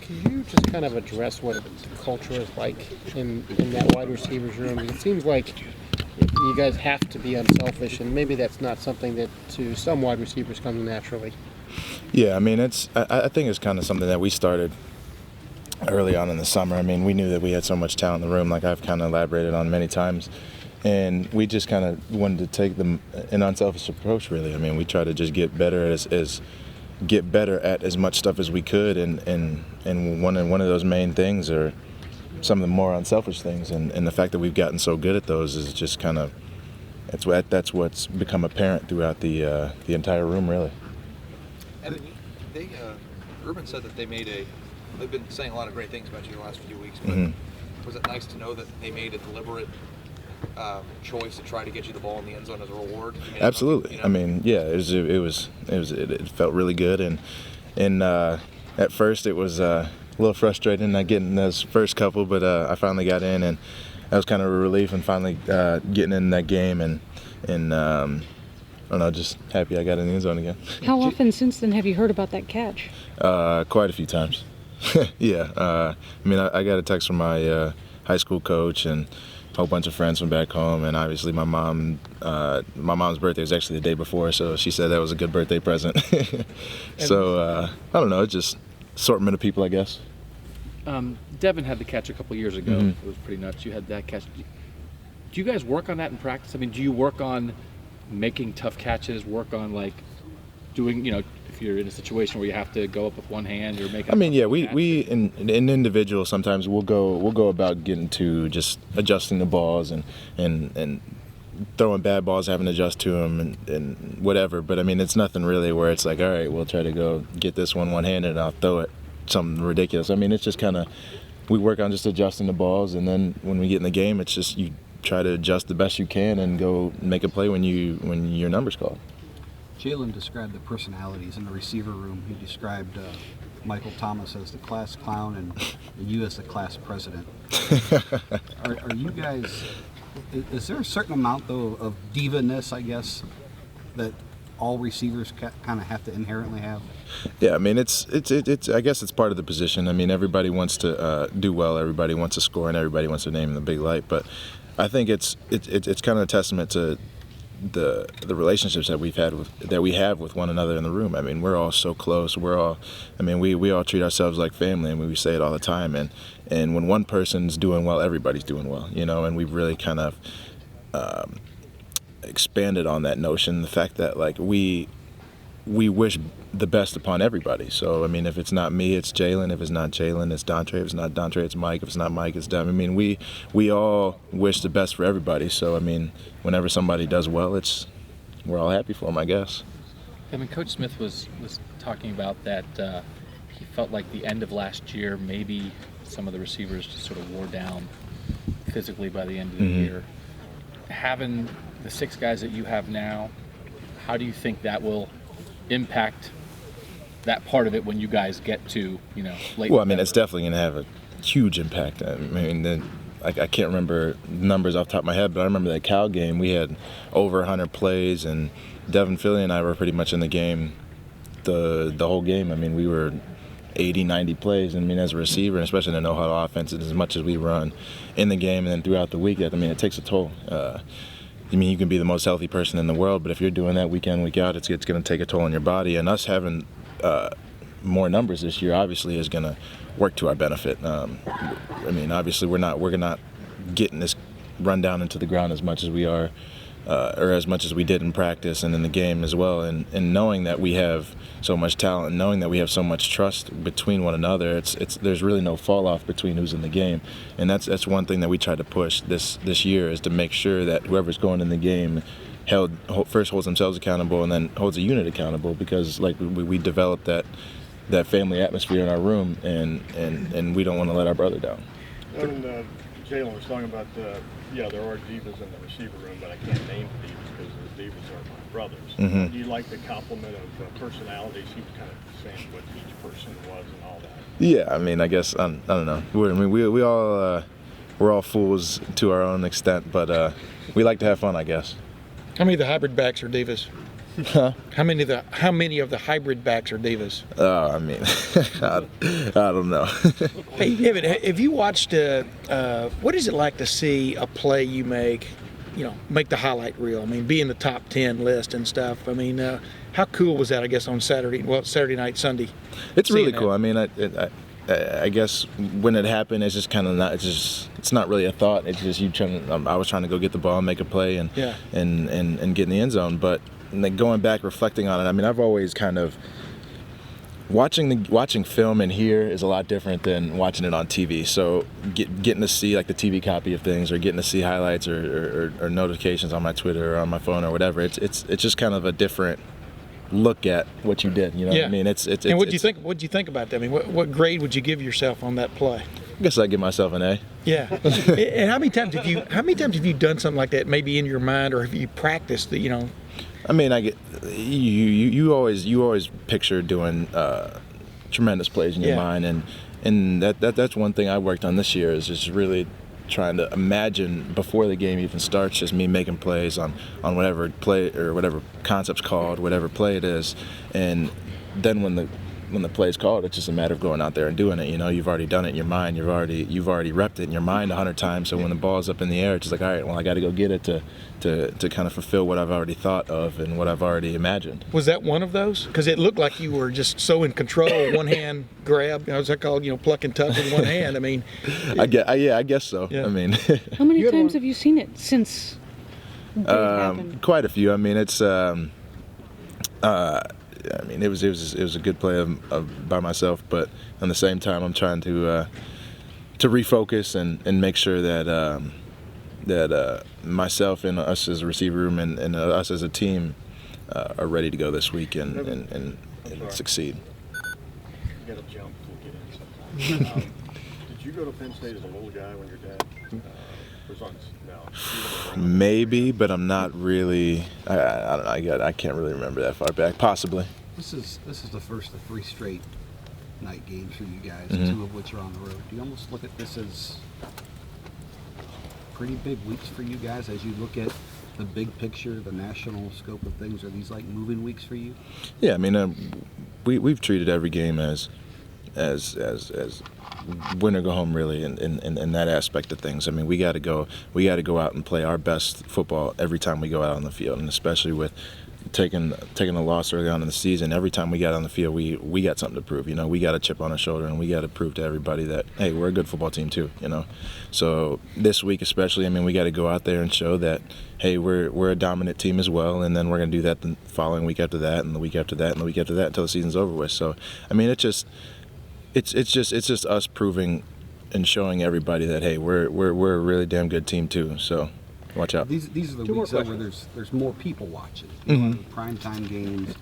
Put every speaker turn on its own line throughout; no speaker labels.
Can you just kind of address what the culture is like in that wide receivers room? It seems like you guys have to be unselfish, and maybe that's not something that to some wide receivers comes naturally.
Yeah, I mean, I think it's kind of something that we started early on in the summer. I mean, we knew that we had so much talent in the room, like I've kind of elaborated on many times. And we just kind of wanted to take an unselfish approach, really. I mean, we try to just get better at as much stuff as we could, and one of those main things are some of the more unselfish things. And the fact that we've gotten so good at those is just kind of that's what's become apparent throughout the entire room, really.
And Urban said that they've been saying a lot of great things about you the last few weeks, but was it nice to know that they made a deliberate choice to try to get you the ball in the end zone as a reward?
Absolutely. I mean, yeah, it felt really good, and at first it was a little frustrating not getting those first couple, but I finally got in, and that was kind of a relief, and finally getting in that game, and I don't know, just happy I got in the end zone again.
How often since then have you heard about that catch?
Quite a few times. Yeah. I mean, I got a text from my high school coach and a whole bunch of friends from back home, and obviously my mom's birthday was actually the day before, so she said that was a good birthday present. So I don't know, it's just assortment of people, I guess.
Devin had the catch a couple years ago. It was pretty nuts. You had that catch. Do you guys work on that in practice? I mean, do you work on making tough catches, work on like doing, if you're in a situation where you have to go up with one hand or make. I
mean, yeah, we in individual sometimes we'll go about getting to just adjusting the balls and throwing bad balls, having to adjust to them and whatever. But I mean, it's nothing really where it's like, all right, we'll try to go get this one-handed and I'll throw it something ridiculous. I mean, it's just kind of we work on just adjusting the balls, and then when we get in the game, it's just you try to adjust the best you can and go make a play when your number's called.
Jalen described the personalities in the receiver room. He described Michael Thomas as the class clown and you as the class president. Are you guys? Is there a certain amount though of diva-ness, I guess, that all receivers kind of have to inherently have?
Yeah, I mean, it's. I guess it's part of the position. I mean, everybody wants to do well, everybody wants to score, and everybody wants to name in the big light. But I think it's kind of a testament to the relationships that we have with one another in the room. I mean, we're all so close. We all treat ourselves like family, and we say it all the time. And when one person's doing well, everybody's doing well, And we've really kind of expanded on that notion. The fact that like we wish the best upon everybody. So I mean, if it's not me, it's Jalen. If it's not Jalen, it's Dontre. If it's not Dontre, it's Mike. If it's not Mike, it's Devin. I mean, we all wish the best for everybody. So I mean, whenever somebody does well, we're all happy for them, I guess.
I mean, Coach Smith was talking about that. He felt like the end of last year, maybe some of the receivers just sort of wore down physically by the end of the year. Having the 6 guys that you have now, how do you think that will impact that part of it when you guys get to, late?
Well, I mean, it's definitely going to have a huge impact. I mean, I can't remember numbers off the top of my head, but I remember that Cal game. We had over 100 plays, and Devin, Philly, and I were pretty much in the game the whole game. I mean, we were 80, 90 plays. I mean, as a receiver, and especially in a no-huddle offense, as much as we run in the game and then throughout the week, I mean, it takes a toll. I mean, you can be the most healthy person in the world, but if you're doing that week in, week out, it's going to take a toll on your body. And us having more numbers this year obviously is going to work to our benefit. I mean, obviously we're not getting this run down into the ground as much as we are, or as much as we did in practice and in the game as well. And knowing that we have so much talent, knowing that we have so much trust between one another, there's really no fall off between who's in the game. And that's one thing that we try to push this year, is to make sure that whoever's going in the game first holds themselves accountable and then holds a unit accountable, because like we developed that family atmosphere in our room, and we don't want to let our brother down.
When Jalen was talking about there are divas in the receiver room, but I can't name the divas because the divas are my brothers. Do you like the compliment of personalities? He was kind of saying what each person was and all that. Yeah,
I mean, I guess I don't know. We're all fools to our own extent, but we like to have fun, I guess.
How many of the hybrid backs are divas?
How many of the hybrid backs are divas?
I mean, I don't know.
Hey, Evan, have you watched? What is it like to see a play you make? Make the highlight reel. I mean, be in the top 10 list and stuff. I mean, how cool was that? I guess on Saturday night, Sunday.
It's really
that.
cool. I mean, I guess when it happened, it's just kind of not. It's not really a thought. It's just you trying. I was trying to go get the ball, and make a play, and get in the end zone. But like going back, reflecting on it, I mean, I've always kind of watching film in here is a lot different than watching it on TV. So getting to see like the TV copy of things, or getting to see highlights or notifications on my Twitter or on my phone or whatever. It's just kind of a different look at what you did. You know what I mean? It's
and what do you think? What do you think about that? I mean, what grade would you give yourself on that play?
I guess I'd give myself an A.
Yeah. And how many times have you done something like that? Maybe in your mind, or have you practiced?
I mean, you always picture doing tremendous plays in your mind, and that's one thing I worked on this year, is just really trying to imagine before the game even starts, just me making plays on whatever play or whatever concept's called, whatever play it is, and then when the play's called, it's just a matter of going out there and doing it. You've already done it in your mind. You've already repped it in your mind 100 times. So when the ball's up in the air, it's just like, all right, well, I got to go get it to kind of fulfill what I've already thought of and what I've already imagined.
Was that one of those? Because it looked like you were just so in control. One hand grab. How's that called? Pluck and tuck with one hand. I mean,
I guess so. Yeah. I mean,
how many times have you seen it since it happened?
Quite a few. I mean, it's. I mean, it was a good play by myself, but at the same time, I'm trying to refocus and make sure that myself and us as a receiver room and us as a team are ready to go this week and succeed.
You got to jump to get in sometimes. Did you go to Penn State as a little guy when your dad was on? No.
Maybe, but I'm not really. I don't know. I can't really remember that far back. Possibly.
This is the first of 3 straight night games for you guys,
Mm-hmm.
2 of which are on the road. Do you almost look at this as pretty big weeks for you guys as you look at the big picture, the national scope of things? Are these like moving weeks for you?
Yeah, I mean, we've treated every game as win or go home, really, in that aspect of things. I mean, we got to go out and play our best football every time we go out on the field, and especially with taking a loss early on in the season. Every time we got on the field, we got something to prove. We got a chip on our shoulder, and we got to prove to everybody that, hey, we're a good football team too. So this week especially, I mean, we got to go out there and show that, hey, we're a dominant team as well, and then we're going to do that the following week after that, and the week after that, and the week after that, until the season's over with. So I mean, it's just us proving and showing everybody that, hey, we're a really damn good team too. So watch out.
These are the
2 more
weeks where
questions.
there's more people watching.
Mm-hmm.
Primetime games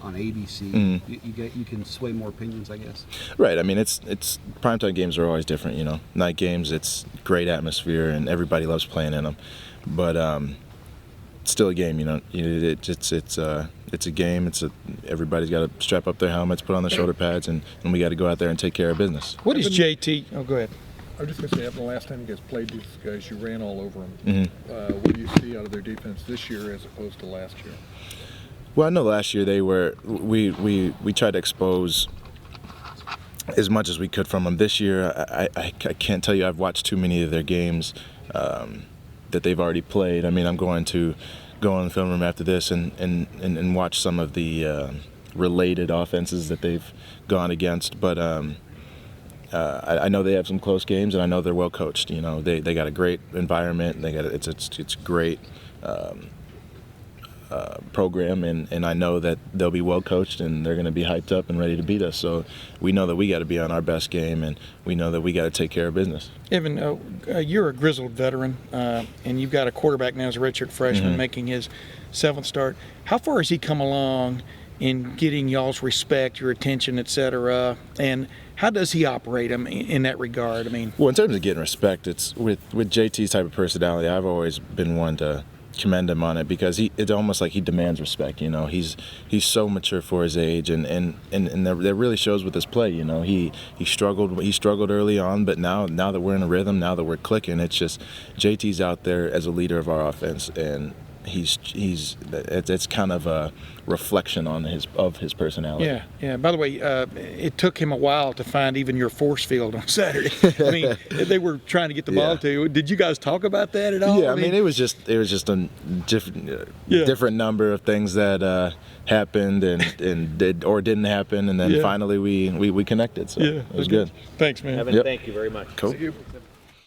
on ABC.
Mm-hmm.
You can sway more opinions, I guess.
Right. I mean, it's primetime games are always different. Night games, it's great atmosphere and everybody loves playing in them. But it's still a game. It's a game. Everybody's got to strap up their helmets, put on their shoulder pads, and we got to go out there and take care of business.
What is JT? Oh, go ahead.
I was just going to say, after the last time you guys played these guys, you ran all over them.
Mm-hmm.
What do you see out of their defense this year as opposed to last year?
Well, I know last year we tried to expose as much as we could from them. This year, I can't tell you I've watched too many of their games that they've already played. I mean, I'm going to go in the film room after this and watch some of the related offenses that they've gone against. But I know they have some close games, and I know they're well coached. They got a great environment. It's great program, and I know that they'll be well coached, and they're going to be hyped up and ready to beat us. So we know that we got to be on our best game, and we know that we got to take care of business.
Evan, you're a grizzled veteran, and you've got a quarterback now as a redshirt freshman making his 7th start. How far has he come along in getting y'all's respect, your attention, et cetera, and how does he operate in that regard? I mean,
well, in terms of getting respect, it's with JT's type of personality. I've always been one to commend him on it, because it's almost like he demands respect. He's so mature for his age, and that really shows with his play. He struggled early on, but now that we're in a rhythm, now that we're clicking, it's just JT's out there as a leader of our offense, and it's kind of a reflection on his personality.
Yeah, yeah. By the way, it took him a while to find even your force field on Saturday. I mean, they were trying to get the ball to you. Did you guys talk about that at all?
Yeah, I mean, it was just a different number of things that happened and did or didn't happen, and then finally we connected. So it was good.
Thanks, man.
Evan,
Yep.
thank you very much.
Cool.
See you.